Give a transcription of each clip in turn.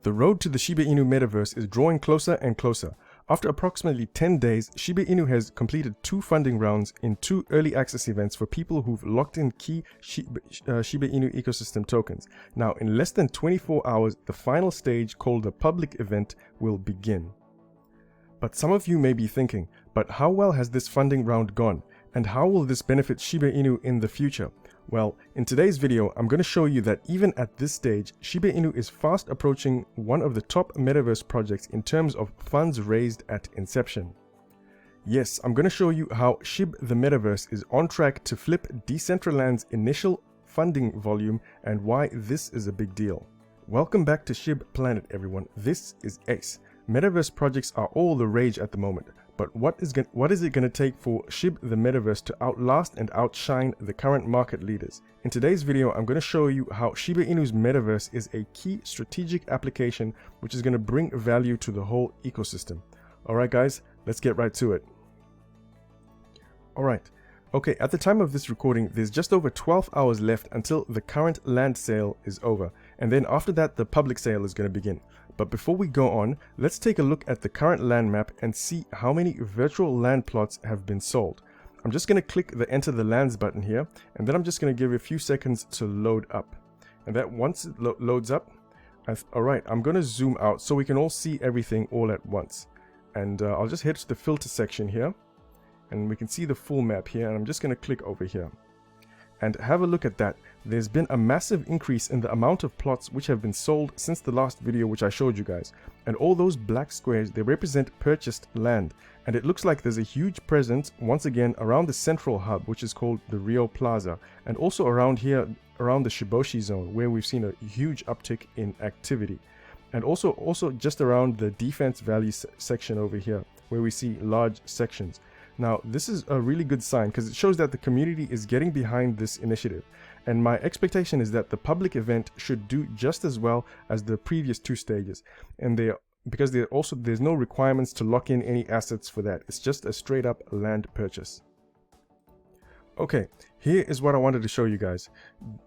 The road to the Shiba Inu Metaverse is drawing closer and closer. After approximately 10 days, Shiba Inu has completed 2 funding rounds in 2 early access events for people who've locked in key Shiba Inu ecosystem tokens. Now, in less than 24 hours, the final stage called the public event will begin. But some of you may be thinking, but how well has this funding round gone? And how will this benefit Shiba Inu in the future? Well, in today's video, I'm going to show you that even at this stage, Shiba Inu is fast approaching one of the top metaverse projects in terms of funds raised at inception. Yes, I'm going to show you how SHIB the Metaverse is on track to flip Decentraland's initial funding volume and why this is a big deal. Welcome back to SHIB Planet, everyone. This is Ace. Metaverse projects are all the rage at the moment. But what is it going to take for SHIB the Metaverse to outlast and outshine the current market leaders? In today's video, I'm going to show you how Shiba Inu's Metaverse is a key strategic application which is going to bring value to the whole ecosystem. Alright guys, let's get right to it. Alright, okay, at the time of this recording, there's just over 12 hours left until the current land sale is over, and then after that the public sale is going to begin. But before we go on, let's take a look at the current land map and see how many virtual land plots have been sold. I'm just going to click the enter the lands button here, and then I'm just going to give it a few seconds to load up. And that once it loads up, alright, I'm going to zoom out so we can all see everything all at once. And I'll just head to the filter section here, and we can see the full map here, and I'm just going to click over here. And have a look at that. There's been a massive increase in the amount of plots which have been sold since the last video which I showed you guys. And all those black squares, they represent purchased land. And it looks like there's a huge presence once again around the central hub, which is called the Rio Plaza. And also around here, around the Shiboshis zone, where we've seen a huge uptick in activity. And also just around the Defense Valley section over here, where we see large sections. Now, this is a really good sign because it shows that the community is getting behind this initiative. And my expectation is that the public event should do just as well as the previous 2 stages. And because there's no requirements to lock in any assets for that. It's just a straight up land purchase. Okay, here is what I wanted to show you guys.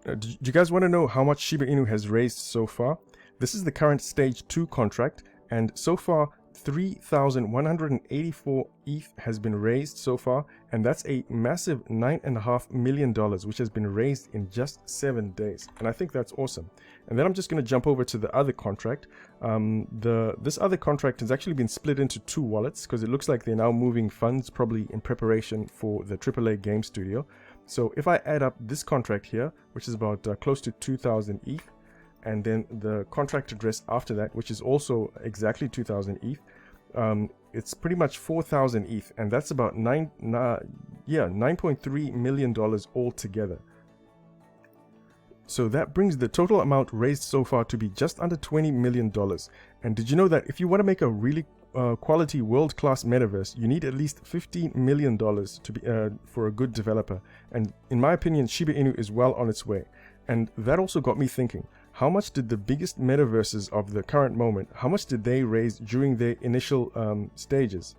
Do you guys want to know how much Shiba Inu has raised so far? This is the current stage 2 contract, and so far 3,184 ETH has been raised so far, and that's a massive $9.5 million which has been raised in just 7 days, and I think that's awesome. And then I'm just going to jump over to the other contract. This other contract has actually been split into 2 wallets because it looks like they're now moving funds probably in preparation for the AAA game studio. So if I add up this contract here, which is about close to 2,000 ETH, and then the contract address after that, which is also exactly 2,000 ETH, it's pretty much 4,000 ETH, and that's about $9.3 million altogether. So that brings the total amount raised so far to be just under $20 million. And did you know that if you want to make a really quality world-class metaverse, you need at least $15 million to be for a good developer? And in my opinion, Shiba Inu is well on its way. And that also got me thinking, how much did the biggest metaverses of the current moment, how much did they raise during their initial stages?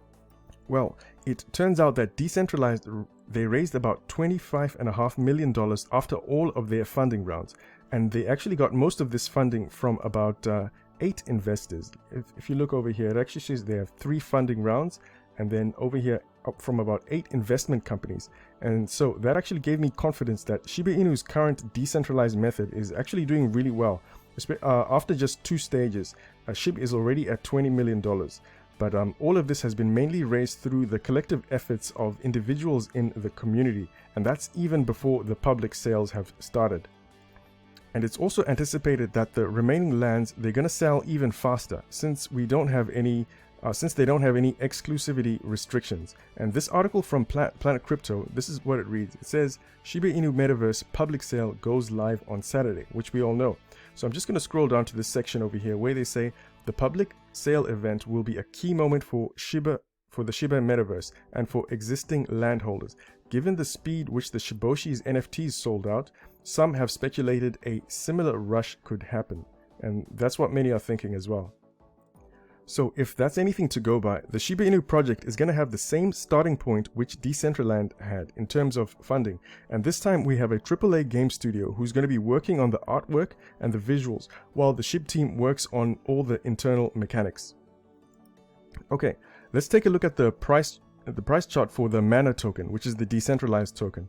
Well, it turns out that Decentralized, they raised about $25.5 million after all of their funding rounds. And they actually got most of this funding from about 8 investors. If you look over here, it actually says they have 3 funding rounds, and then over here up from about 8 investment companies. And so that actually gave me confidence that Shiba Inu's current decentralized method is actually doing really well. After just 2 stages, SHIB is already at $20 million. But all of this has been mainly raised through the collective efforts of individuals in the community, and that's even before the public sales have started. And it's also anticipated that the remaining lands, they're going to sell even faster since they don't have any exclusivity restrictions. And this article from Planet Crypto, this is what it reads. It says, Shiba Inu Metaverse public sale goes live on Saturday, which we all know. So I'm just going to scroll down to this section over here where they say, the public sale event will be a key moment for the Shiba Metaverse and for existing landholders. Given the speed which the Shiboshis NFTs sold out, some have speculated a similar rush could happen. And that's what many are thinking as well. So if that's anything to go by, the Shiba Inu project is going to have the same starting point which Decentraland had in terms of funding. And this time we have a AAA game studio who's going to be working on the artwork and the visuals, while the SHIB team works on all the internal mechanics. Okay, let's take a look at the price chart for the Mana token, which is the decentralized token.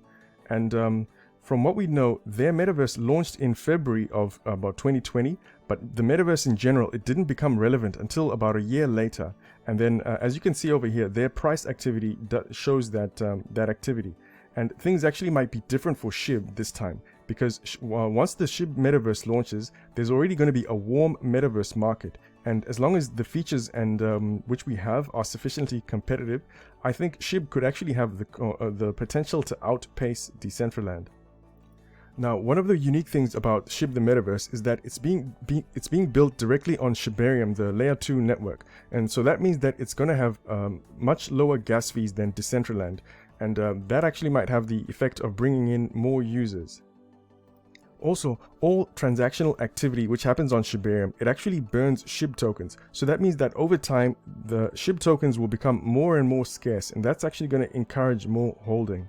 And from what we know, their metaverse launched in February of about 2020, but the metaverse in general, it didn't become relevant until about a year later. And then, as you can see over here, their price activity shows that that activity. And things actually might be different for SHIB this time, because once the SHIB Metaverse launches, there's already going to be a warm metaverse market. And as long as the features and which we have are sufficiently competitive, I think SHIB could actually have the potential to outpace Decentraland. Now, one of the unique things about SHIB the Metaverse is that it's being built directly on Shibarium, the layer 2 network, and so that means that it's going to have much lower gas fees than Decentraland, and that actually might have the effect of bringing in more users. Also, all transactional activity which happens on Shibarium, it actually burns SHIB tokens, so that means that over time the SHIB tokens will become more and more scarce, and that's actually going to encourage more holding.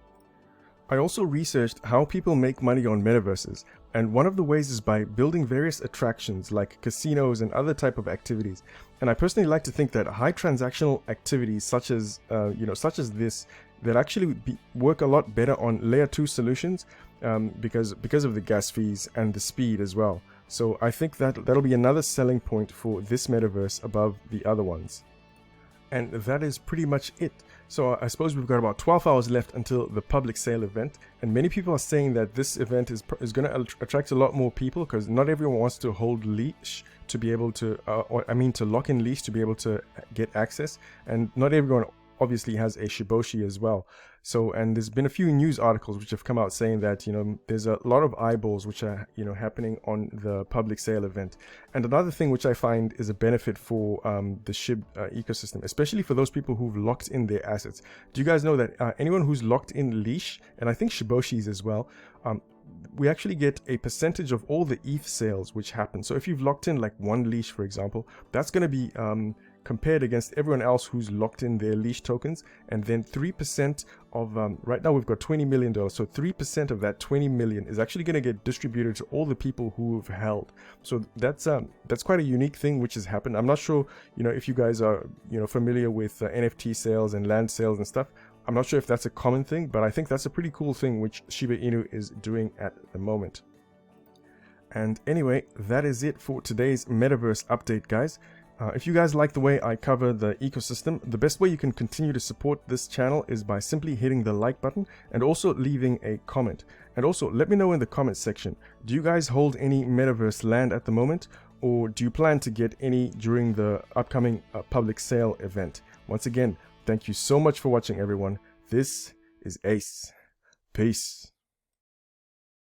I also researched how people make money on metaverses, and one of the ways is by building various attractions like casinos and other type of activities. And I personally like to think that high transactional activities such as this, that actually work a lot better on layer 2 solutions because of the gas fees and the speed as well. So I think that'll be another selling point for this metaverse above the other ones. And that is pretty much it. So I suppose we've got about 12 hours left until the public sale event, and many people are saying that this event is going to attract a lot more people because not everyone wants to hold leash to be able to, to lock in leash to be able to get access, and not everyone obviously has a Shiboshi as well. So, and there's been a few news articles which have come out saying that, there's a lot of eyeballs which are, happening on the public sale event. And another thing which I find is a benefit for the SHIB ecosystem, especially for those people who've locked in their assets. Do you guys know that anyone who's locked in leash, and I think Shiboshis as well, we actually get a percentage of all the ETH sales which happen. So if you've locked in like one leash, for example, that's going to be compared against everyone else who's locked in their leash tokens, and then 3% of right now we've got $20 million, so 3% of that 20 million is actually going to get distributed to all the people who've held. So that's quite a unique thing which has happened. I'm not sure if you guys are familiar with NFT sales and land sales and stuff. I'm not sure if that's a common thing, but I think that's a pretty cool thing which Shiba Inu is doing at the moment. And anyway, that is it for today's Metaverse update, guys. If you guys like the way I cover the ecosystem, the best way you can continue to support this channel is by simply hitting the like button and also leaving a comment. And also let me know in the comment section, do you guys hold any Metaverse land at the moment, or do you plan to get any during the upcoming public sale event? Once again, thank you so much for watching, everyone. This is Ace. Peace.